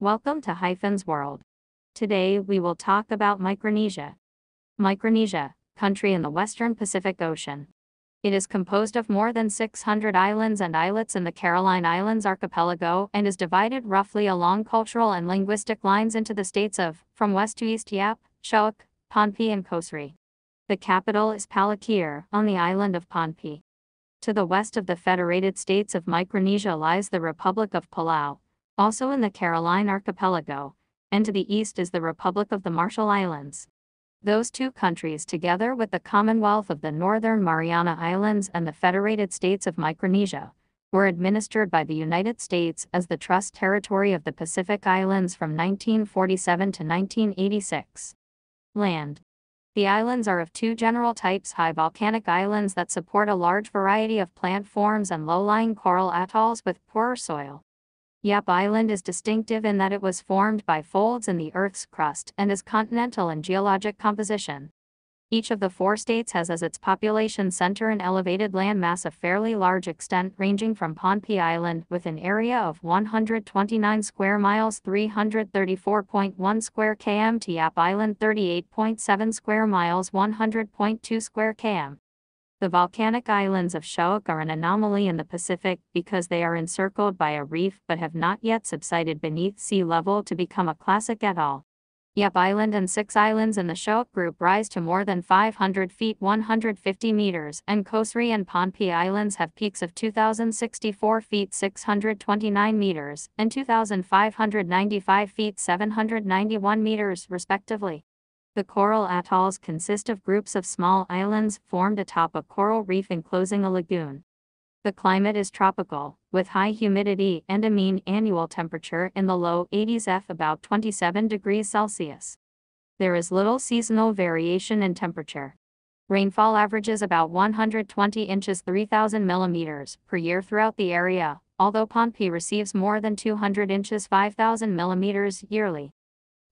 Welcome to HIFEN's world. Today we will talk about Micronesia. Micronesia, country in the western Pacific Ocean. It is composed of more than 600 islands and islets in the Caroline Islands archipelago and is divided roughly along cultural and linguistic lines into the states of, from west to east, Yap, Shoak, Pohnpei and Kosrae. The capital is Palakir, on the island of Pohnpei. To the west of the Federated States of Micronesia lies the Republic of Palau, also in the Caroline archipelago, and to the east is the Republic of the Marshall Islands. Those two countries, together with the Commonwealth of the Northern Mariana Islands and the Federated States of Micronesia, were administered by the United States as the Trust Territory of the Pacific Islands from 1947 to 1986. Land. The islands are of two general types: high volcanic islands that support a large variety of plant forms and low-lying coral atolls with poorer soil. Yap Island is distinctive in that it was formed by folds in the Earth's crust and is continental in geologic composition. Each of the four states has as its population center an elevated landmass of fairly large extent ranging from Pohnpei Island with an area of 129 square miles 334.1 square km to Yap Island 38.7 square miles 100.2 square km. The volcanic islands of Shoak are an anomaly in the Pacific because they are encircled by a reef but have not yet subsided beneath sea level to become a classic atoll. Yap Island and 6 islands in the Shoak group rise to more than 500 feet 150 meters, and Kosrae and Pohnpei Islands have peaks of 2,064 feet 629 meters and 2,595 feet 791 meters, respectively. The coral atolls consist of groups of small islands formed atop a coral reef enclosing a lagoon. The climate is tropical, with high humidity and a mean annual temperature in the low 80s F, about 27 degrees Celsius. There is little seasonal variation in temperature. Rainfall averages about 120 inches 3,000 millimeters per year throughout the area, although Pohnpei receives more than 200 inches 5,000 millimeters yearly.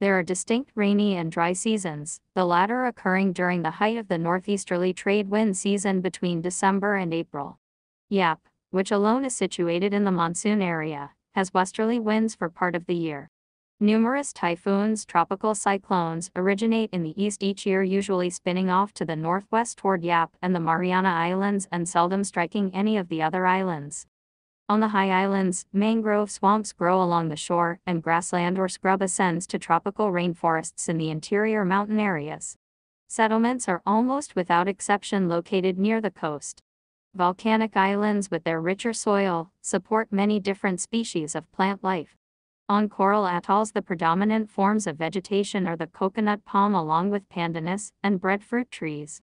There are distinct rainy and dry seasons, the latter occurring during the height of the northeasterly trade wind season between December and April. Yap, which alone is situated in the monsoon area, has westerly winds for part of the year. Numerous typhoons, tropical cyclones, originate in the east each year, usually spinning off to the northwest toward Yap and the Mariana Islands and seldom striking any of the other islands. On the high islands, mangrove swamps grow along the shore, and grassland or scrub ascends to tropical rainforests in the interior mountain areas. Settlements are almost without exception located near the coast. Volcanic islands, with their richer soil, support many different species of plant life. On coral atolls, the predominant forms of vegetation are the coconut palm along with pandanus and breadfruit trees.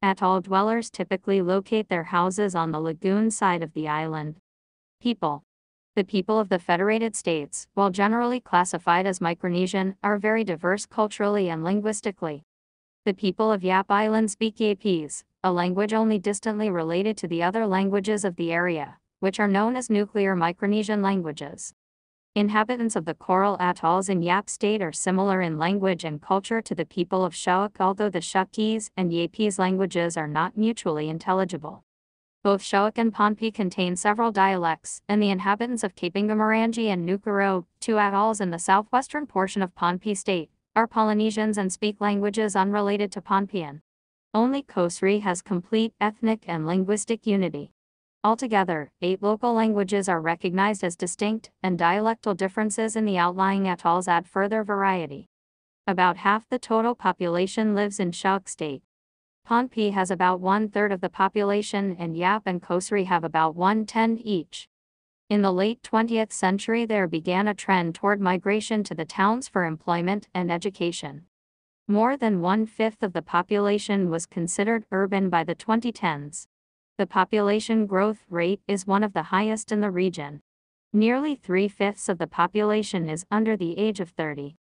Atoll dwellers typically locate their houses on the lagoon side of the island. People. The people of the Federated States, while generally classified as Micronesian, are very diverse culturally and linguistically. The people of Yap Island speak Yapese, a language only distantly related to the other languages of the area, which are known as nuclear Micronesian languages. Inhabitants of the coral atolls in Yap State are similar in language and culture to the people of Shoak, although the Shoakese and Yapese languages are not mutually intelligible. Both Shoak and Pohnpei contain several dialects, and the inhabitants of Kapingamarangi and Nukuro, two atolls in the southwestern portion of Pohnpei State, are Polynesians and speak languages unrelated to Pohnpeian. Only Kosrae has complete ethnic and linguistic unity. Altogether, 8 local languages are recognized as distinct, and dialectal differences in the outlying atolls add further variety. About half the total population lives in Shoak State. Pohnpei has about 1/3 of the population, and Yap and Kosrae have about 1/10 each. In the late 20th century, there began a trend toward migration to the towns for employment and education. More than 1/5 of the population was considered urban by the 2010s. The population growth rate is one of the highest in the region. Nearly 3/5 of the population is under the age of 30.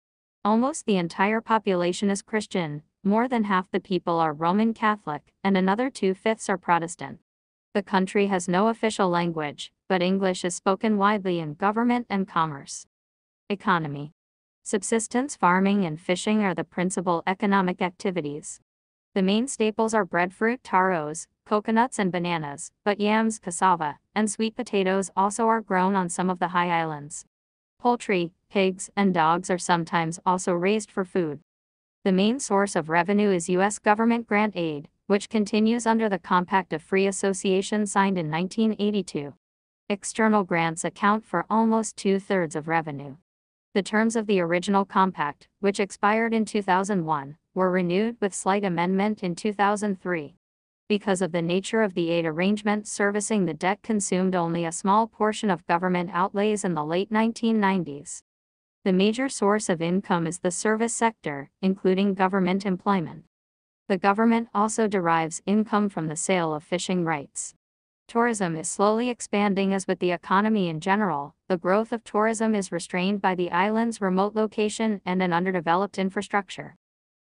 Almost the entire population is Christian. More than half the people are Roman Catholic, and another 2/5 are Protestant. The country has no official language, but English is spoken widely in government and commerce. Economy. Subsistence farming and fishing are the principal economic activities. The main staples are breadfruit, taros, coconuts and bananas, but yams, cassava, and sweet potatoes also are grown on some of the high islands. Poultry, pigs, and dogs are sometimes also raised for food. The main source of revenue is U.S. government grant aid, which continues under the Compact of Free Association signed in 1982. External grants account for almost 2/3 of revenue. The terms of the original compact, which expired in 2001, were renewed with slight amendment in 2003. Because of the nature of the aid arrangement, servicing the debt consumed only a small portion of government outlays in the late 1990s. The major source of income is the service sector, including government employment. The government also derives income from the sale of fishing rights. Tourism is slowly expanding. As with the economy in general, the growth of tourism is restrained by the island's remote location and an underdeveloped infrastructure.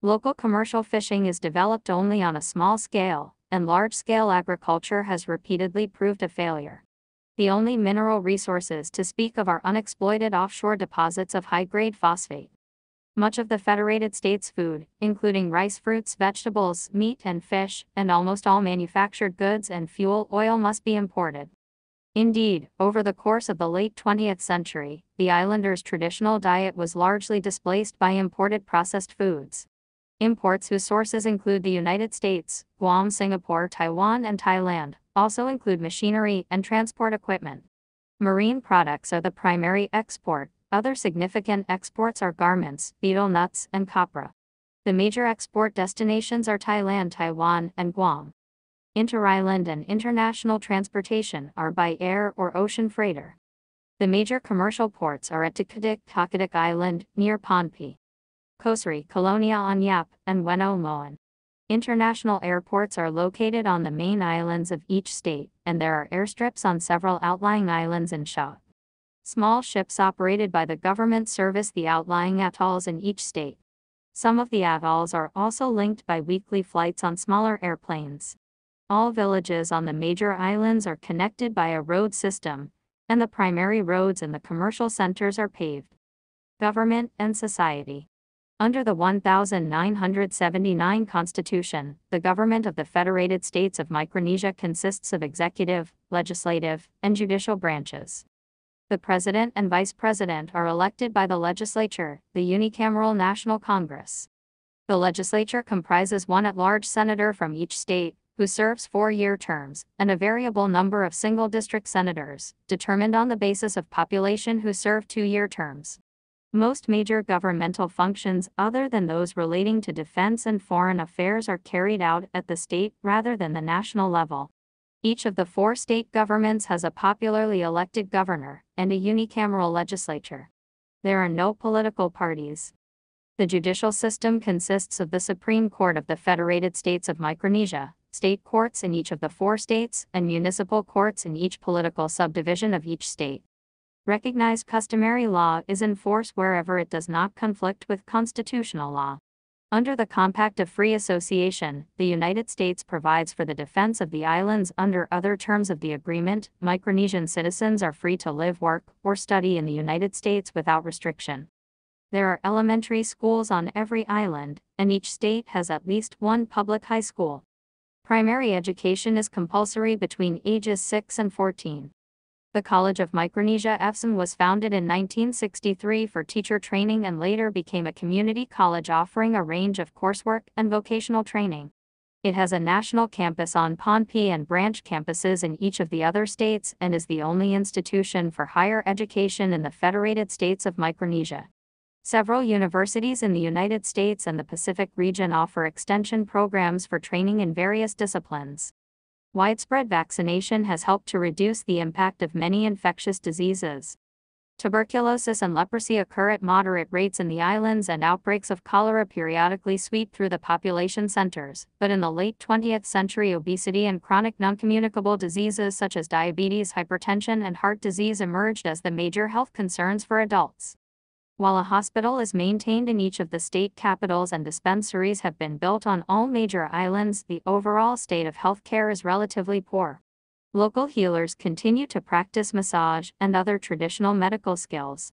Local commercial fishing is developed only on a small scale, and large-scale agriculture has repeatedly proved a failure. The only mineral resources to speak of are unexploited offshore deposits of high-grade phosphate. Much of the Federated States' food, including rice, fruits, vegetables, meat and fish, and almost all manufactured goods and fuel oil must be imported. Indeed, over the course of the late 20th century, the islanders' traditional diet was largely displaced by imported processed foods. Imports whose sources include the United States, Guam, Singapore, Taiwan, and Thailand, also include machinery and transport equipment. Marine products are the primary export. Other significant exports are garments, betel nuts, and copra. The major export destinations are Thailand, Taiwan, and Guam. Inter-island and international transportation are by air or ocean freighter. The major commercial ports are at Takadik Island, near Pohnpei, Kosrae, Colonia on Yap, and Weno Moen. International airports are located on the main islands of each state, and there are airstrips on several outlying islands in Shaw. Small ships operated by the government service the outlying atolls in each state. Some of the atolls are also linked by weekly flights on smaller airplanes. All villages on the major islands are connected by a road system, and the primary roads in the commercial centers are paved. Government and society. Under the 1979 Constitution, the government of the Federated States of Micronesia consists of executive, legislative, and judicial branches. The President and Vice President are elected by the legislature, the unicameral National Congress. The legislature comprises one at-large senator from each state, who serves 4-year terms, and a variable number of single-district senators, determined on the basis of population who serve 2-year terms. Most major governmental functions other than those relating to defense and foreign affairs are carried out at the state rather than the national level. Each of the 4 state governments has a popularly elected governor and a unicameral legislature. There are no political parties. The judicial system consists of the Supreme Court of the Federated States of Micronesia, state courts in each of the 4 states, and municipal courts in each political subdivision of each state. Recognized customary law is in force wherever it does not conflict with constitutional law. Under the Compact of Free Association, the United States provides for the defense of the islands. Under other terms of the agreement, Micronesian citizens are free to live, work, or study in the United States without restriction. There are elementary schools on every island, and each state has at least one public high school. Primary education is compulsory between ages 6 and 14. The College of Micronesia HIFEN was founded in 1963 for teacher training and later became a community college offering a range of coursework and vocational training. It has a national campus on Pohnpei and branch campuses in each of the other states and is the only institution for higher education in the Federated States of Micronesia. Several universities in the United States and the Pacific region offer extension programs for training in various disciplines. Widespread vaccination has helped to reduce the impact of many infectious diseases. Tuberculosis and leprosy occur at moderate rates in the islands, and outbreaks of cholera periodically sweep through the population centers, but in the late 20th century obesity and chronic non-communicable diseases such as diabetes, hypertension, and heart disease emerged as the major health concerns for adults. While a hospital is maintained in each of the state capitals and dispensaries have been built on all major islands, the overall state of healthcare is relatively poor. Local healers continue to practice massage and other traditional medical skills.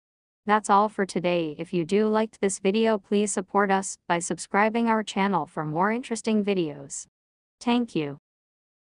That's all for today. If you do liked this video, please support us by subscribing our channel for more interesting videos. Thank you.